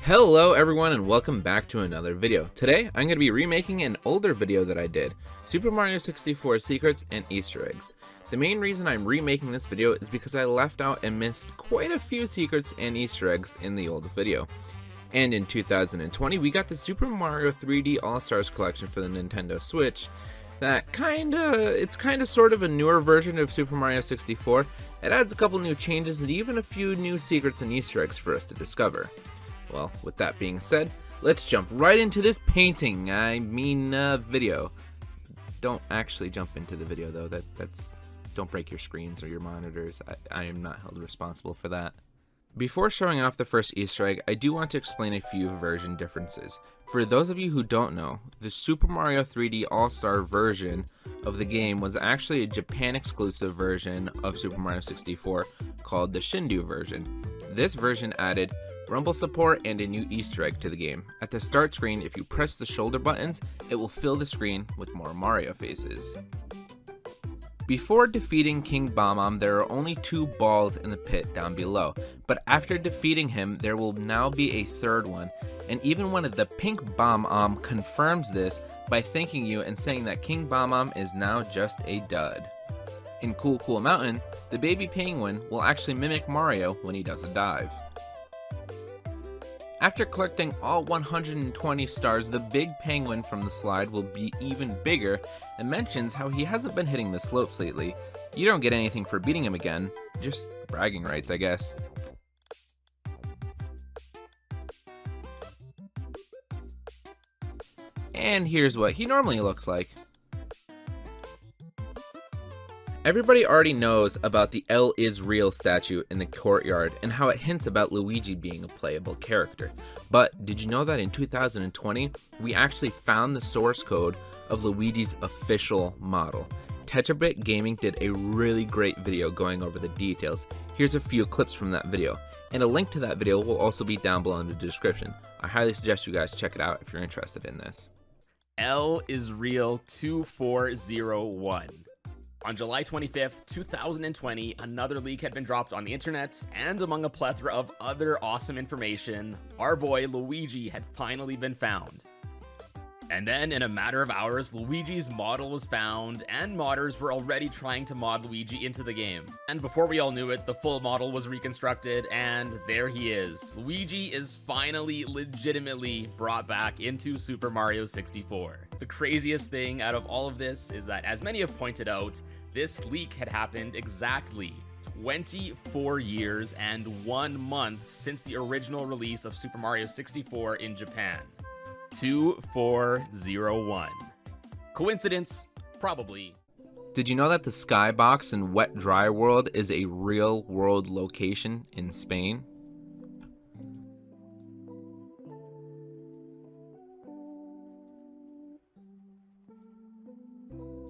Hello everyone and welcome back to another video. Today I'm going to be remaking an older video that I did, Super Mario 64 Secrets and Easter Eggs. The main reason I'm remaking this video is because I left out and missed quite a few secrets and Easter eggs in the old video. And in 2020 we got the Super Mario 3D All-Stars collection for the Nintendo Switch. It's kinda sort of a newer version of Super Mario 64. It adds a couple new changes and even a few new secrets and Easter eggs for us to discover. Well, with that being said, let's jump right into this video. Don't actually jump into the video though, don't break your screens or your monitors. I am not held responsible for that. Before showing off the first Easter egg, I do want to explain a few version differences. For those of you who don't know, the Super Mario 3D All-Star version of the game was actually a Japan exclusive version of Super Mario 64 called the Shindu version. This version added rumble support and a new Easter egg to the game. At the start screen, if you press the shoulder buttons, it will fill the screen with more Mario faces. Before defeating King Bob-omb, there are only two balls in the pit down below, but after defeating him, there will now be a third one, and even one of the pink Bob-omb confirms this by thanking you and saying that King Bob-omb is now just a dud. In Cool Cool Mountain, the baby penguin will actually mimic Mario when he does a dive. After collecting all 120 stars, the big penguin from the slide will be even bigger and mentions how he hasn't been hitting the slopes lately. You don't get anything for beating him again, just bragging rights, I guess. And here's what he normally looks like. Everybody already knows about the L is real statue in the courtyard and how it hints about Luigi being a playable character. But did you know that in 2020, we actually found the source code of Luigi's official model? Tetrabit Gaming did a really great video going over the details. Here's a few clips from that video, and a link to that video will also be down below in the description. I highly suggest you guys check it out if you're interested in this. L is real 2401. On July 25th, 2020, another leak had been dropped on the internet, and among a plethora of other awesome information, our boy Luigi had finally been found. And then, in a matter of hours, Luigi's model was found, and modders were already trying to mod Luigi into the game. And before we all knew it, the full model was reconstructed, and there he is. Luigi is finally legitimately brought back into Super Mario 64. The craziest thing out of all of this is that, as many have pointed out, this leak had happened exactly 24 years and 1 month since the original release of Super Mario 64 in Japan. 2401. Coincidence? Probably. Did you know that the Skybox in Wet Dry World is a real world location in Spain?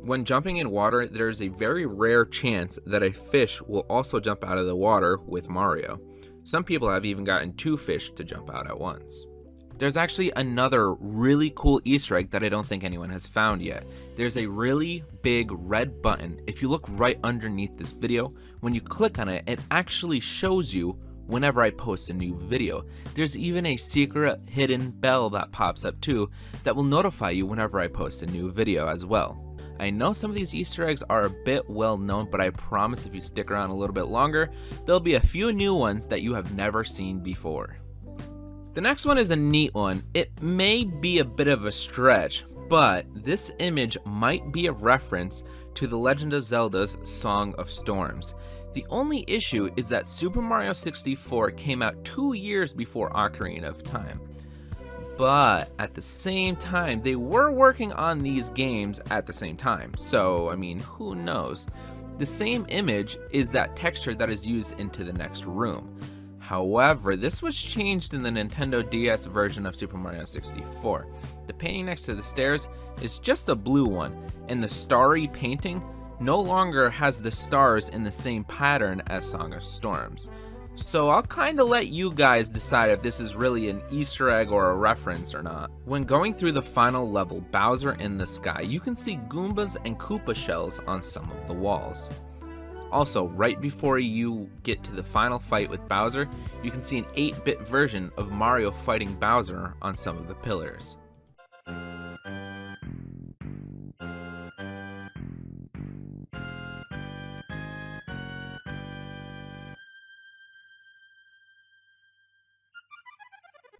When jumping in water, there is a very rare chance that a fish will also jump out of the water with Mario. Some people have even gotten 2 fish to jump out at once. There's actually another really cool Easter egg that I don't think anyone has found yet. There's a really big red button. If you look right underneath this video, when you click on it, it actually shows you whenever I post a new video. There's even a secret hidden bell that pops up too that will notify you whenever I post a new video as well. I know some of these Easter eggs are a bit well known, but I promise if you stick around a little bit longer, there'll be a few new ones that you have never seen before. The next one is a neat one. It may be a bit of a stretch, but this image might be a reference to The Legend of Zelda's Song of Storms. The only issue is that Super Mario 64 came out 2 years before Ocarina of Time. But at the same time, they were working on these games at the same time. So, I mean, who knows? The same image is that texture that is used into the next room. However, this was changed in the Nintendo DS version of Super Mario 64. The painting next to the stairs is just a blue one, and the starry painting no longer has the stars in the same pattern as Song of Storms. So I'll kinda let you guys decide if this is really an Easter egg or a reference or not. When going through the final level, Bowser in the Sky, you can see Goombas and Koopa shells on some of the walls. Also, right before you get to the final fight with Bowser, you can see an 8-bit version of Mario fighting Bowser on some of the pillars.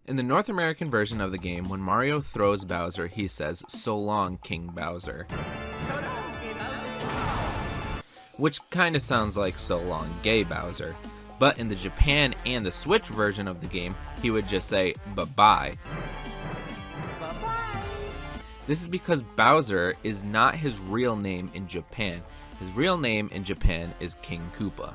In the North American version of the game, when Mario throws Bowser, he says, "So long, King Bowser." Which kinda sounds like "So long, gay Bowser." But in the Japan and the Switch version of the game, he would just say, "Bye-bye." This is because Bowser is not his real name in Japan. His real name in Japan is King Koopa.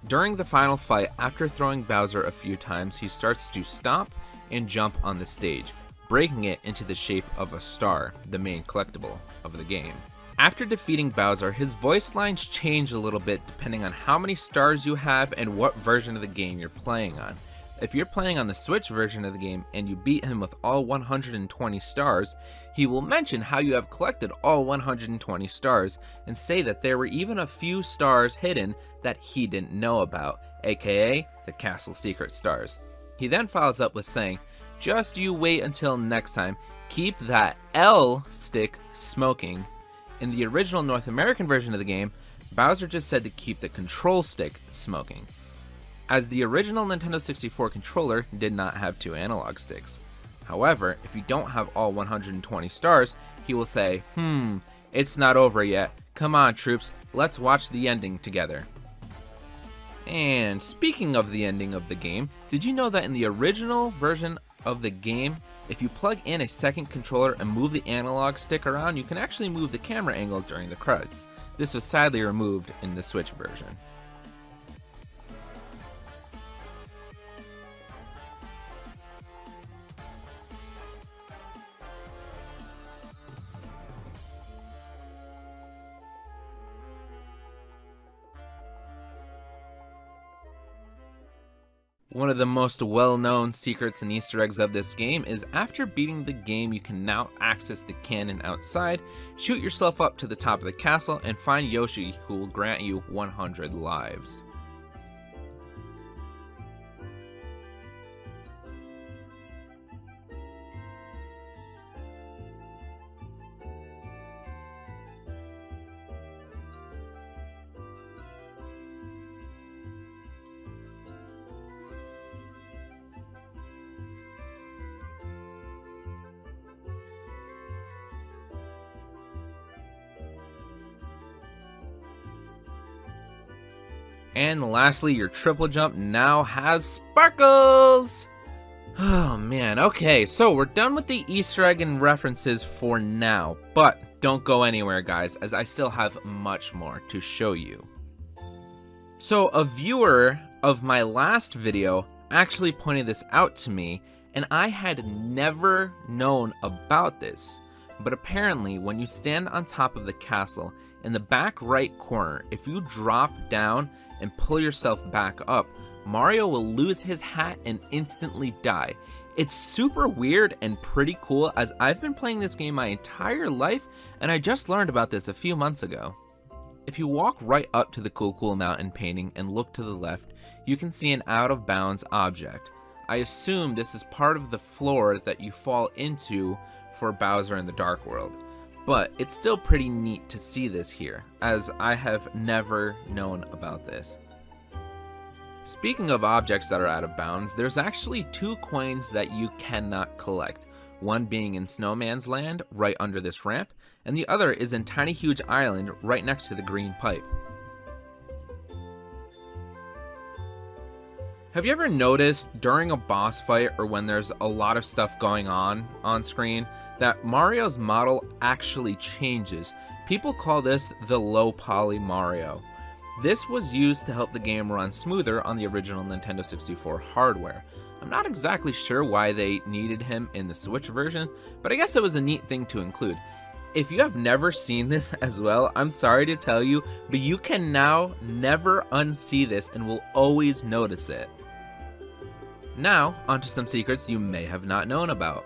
During the final fight, after throwing Bowser a few times, he starts to stomp and jump on the stage, breaking it into the shape of a star, the main collectible of the game. After defeating Bowser, his voice lines change a little bit depending on how many stars you have and what version of the game you're playing on. If you're playing on the Switch version of the game and you beat him with all 120 stars, he will mention how you have collected all 120 stars and say that there were even a few stars hidden that he didn't know about, aka the castle secret stars. He then follows up with saying, "Just you wait until next time, keep that L stick smoking." In the original North American version of the game, Bowser just said to keep the control stick smoking, as the original Nintendo 64 controller did not have 2 analog sticks. However, if you don't have all 120 stars, he will say, "It's not over yet. Come on, troops, let's watch the ending together." And speaking of the ending of the game, did you know that in the original version of the game, if you plug in a second controller and move the analog stick around, you can actually move the camera angle during the credits. This was sadly removed in the Switch version. One of the most well-known secrets and Easter eggs of this game is after beating the game, you can now access the cannon outside, shoot yourself up to the top of the castle, and find Yoshi, who will grant you 100 lives. And lastly, your triple jump now has sparkles! Oh man, okay, so we're done with the Easter egg and references for now, but don't go anywhere guys, as I still have much more to show you. So a viewer of my last video actually pointed this out to me, and I had never known about this. But apparently, when you stand on top of the castle, in the back right corner, if you drop down and pull yourself back up, Mario will lose his hat and instantly die. It's super weird and pretty cool, as I've been playing this game my entire life and I just learned about this a few months ago. If you walk right up to the Cool Mountain painting and look to the left, you can see an out of bounds object. I assume this is part of the floor that you fall into for Bowser in the Dark World. But it's still pretty neat to see this here, as I have never known about this. Speaking of objects that are out of bounds, there's actually 2 coins that you cannot collect. One being in Snowman's Land, right under this ramp, and the other is in Tiny Huge Island, right next to the green pipe. Have you ever noticed during a boss fight or when there's a lot of stuff going on screen that Mario's model actually changes? People call this the low poly Mario. This was used to help the game run smoother on the original Nintendo 64 hardware. I'm not exactly sure why they needed him in the Switch version, but I guess it was a neat thing to include. If you have never seen this as well, I'm sorry to tell you, but you can now never unsee this and will always notice it. Now, onto some secrets you may have not known about.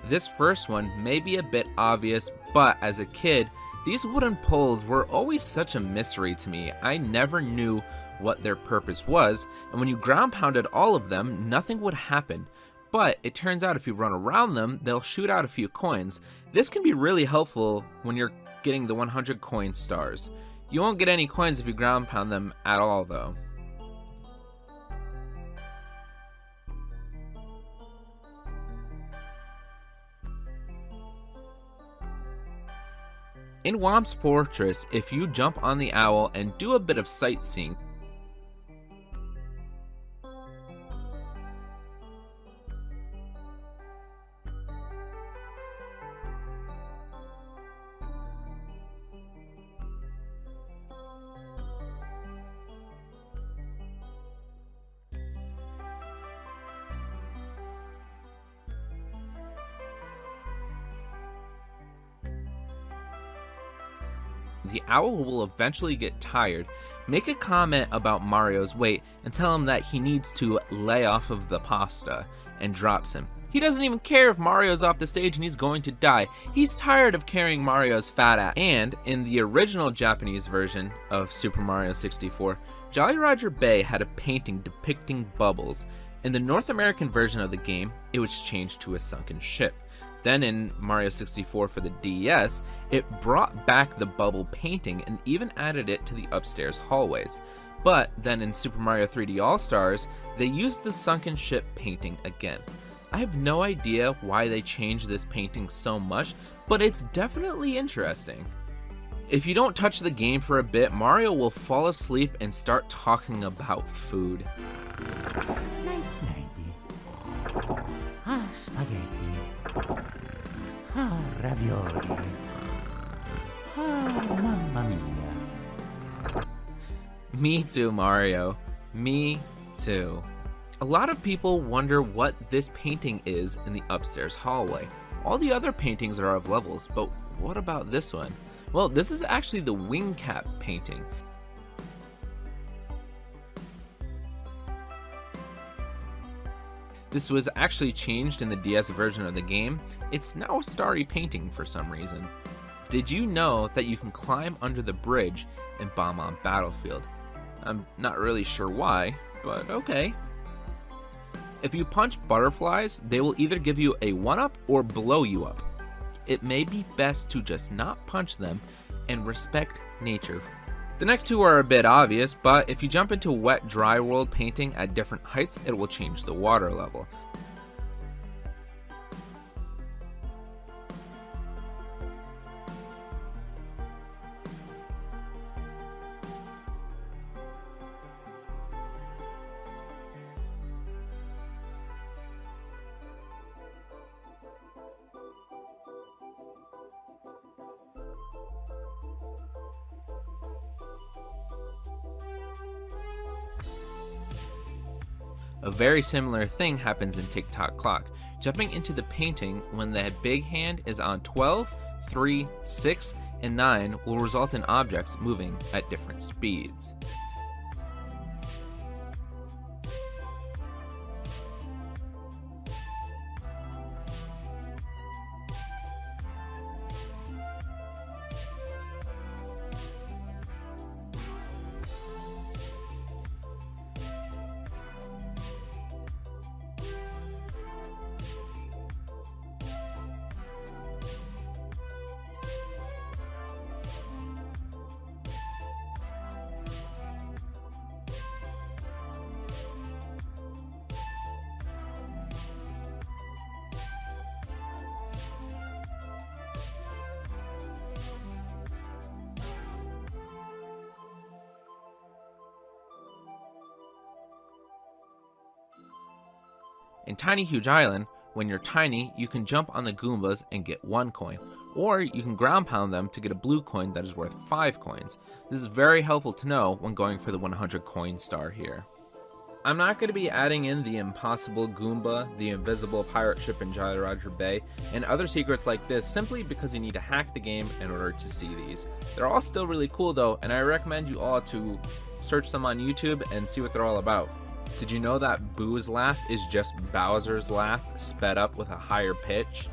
This first one may be a bit obvious, but as a kid, These wooden poles were always such a mystery to me. I never knew what their purpose was, and when you ground pounded all of them, nothing would happen. But it turns out if you run around them, they'll shoot out a few coins. This can be really helpful when you're getting the 100 coin stars. You won't get any coins if you ground pound them at all though. In Womp's Fortress, if you jump on the owl and do a bit of sightseeing, the owl will eventually get tired, make a comment about Mario's weight, and tell him that he needs to lay off of the pasta, and drops him. He doesn't even care if Mario's off the stage and he's going to die. He's tired of carrying Mario's fat ass. And in the original Japanese version of Super Mario 64, Jolly Roger Bay had a painting depicting bubbles. In the North American version of the game, it was changed to a sunken ship. Then in Mario 64 for the DS, it brought back the bubble painting and even added it to the upstairs hallways. But then in Super Mario 3D All-Stars, they used the sunken ship painting again. I have no idea why they changed this painting so much, but it's definitely interesting. If you don't touch the game for a bit, Mario will fall asleep and start talking about food. Ah, spaghetti. Ah, ravioli. Ah, mamma mia. Me too, Mario. Me too. A lot of people wonder what this painting is in the upstairs hallway. All the other paintings are of levels, but what about this one? Well, this is actually the wing cap painting. This was actually changed in the DS version of the game. It's now a starry painting for some reason. Did you know that you can climb under the bridge in Bomb Battlefield? I'm not really sure why, but okay. If you punch butterflies, they will either give you a 1-up or blow you up. It may be best to just not punch them and respect nature. The next two are a bit obvious, but if you jump into wet dry world painting at different heights, it will change the water level. A very similar thing happens in Tick Tock Clock. Jumping into the painting when the big hand is on 12, 3, 6, and 9 will result in objects moving at different speeds. In Tiny Huge Island, when you're tiny, you can jump on the Goombas and get 1 coin, or you can ground pound them to get a blue coin that is worth 5 coins. This is very helpful to know when going for the 100 coin star here. I'm not going to be adding in the Impossible Goomba, the Invisible Pirate Ship in Jolly Roger Bay, and other secrets like this simply because you need to hack the game in order to see these. They're all still really cool though, and I recommend you all to search them on YouTube and see what they're all about. Did you know that Boo's laugh is just Bowser's laugh sped up with a higher pitch?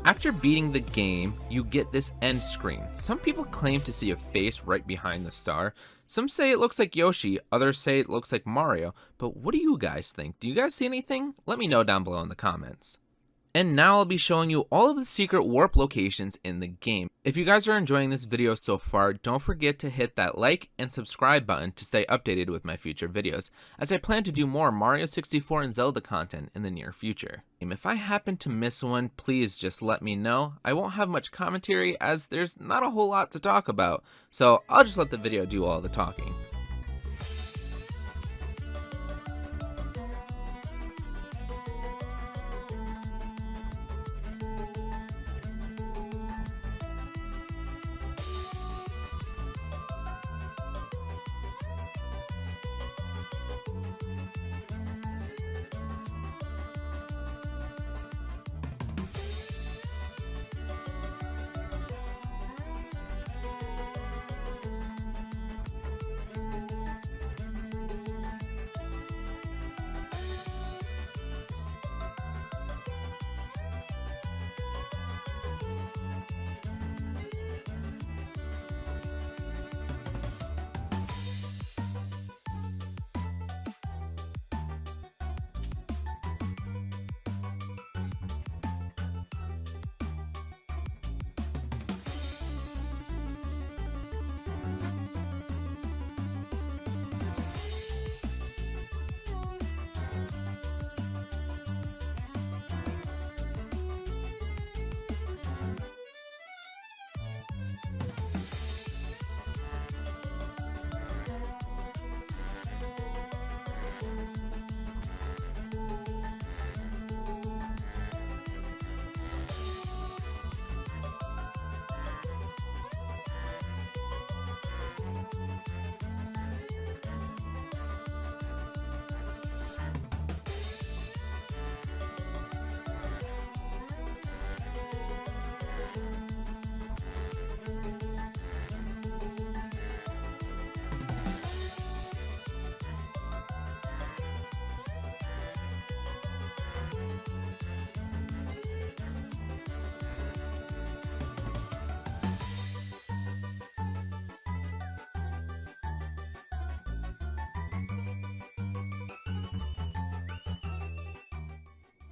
After beating the game, you get this end screen. Some people claim to see a face right behind the star. Some say it looks like Yoshi, others say it looks like Mario. But what do you guys think? Do you guys see anything? Let me know down below in the comments. And now I'll be showing you all of the secret warp locations in the game. If you guys are enjoying this video so far, don't forget to hit that like and subscribe button to stay updated with my future videos, as I plan to do more Mario 64 and Zelda content in the near future. If I happen to miss one, please just let me know. I won't have much commentary as there's not a whole lot to talk about, so I'll just let the video do all the talking.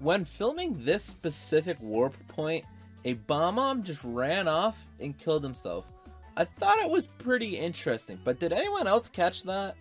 When filming this specific warp point, a bomb just ran off and killed himself. I thought it was pretty interesting, but did anyone else catch that?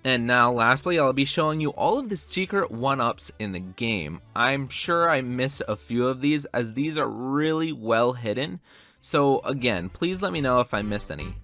And now lastly, I'll be showing you all of the secret 1-ups in the game. I'm sure I missed a few of these as these are really well hidden. So again, please let me know if I missed any.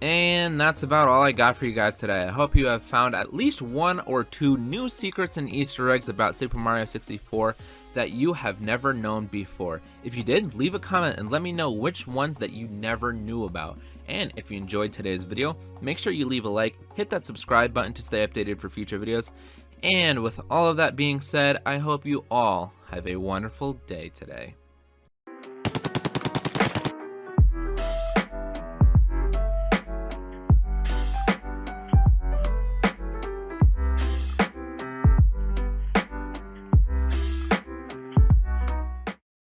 And that's about all I got for you guys today. I hope you have found at least one or two new secrets and Easter eggs about Super Mario 64 that you have never known before. If you did, leave a comment and let me know which ones that you never knew about. And if you enjoyed today's video, make sure you leave a like, hit that subscribe button to stay updated for future videos. And with all of that being said, I hope you all have a wonderful day today.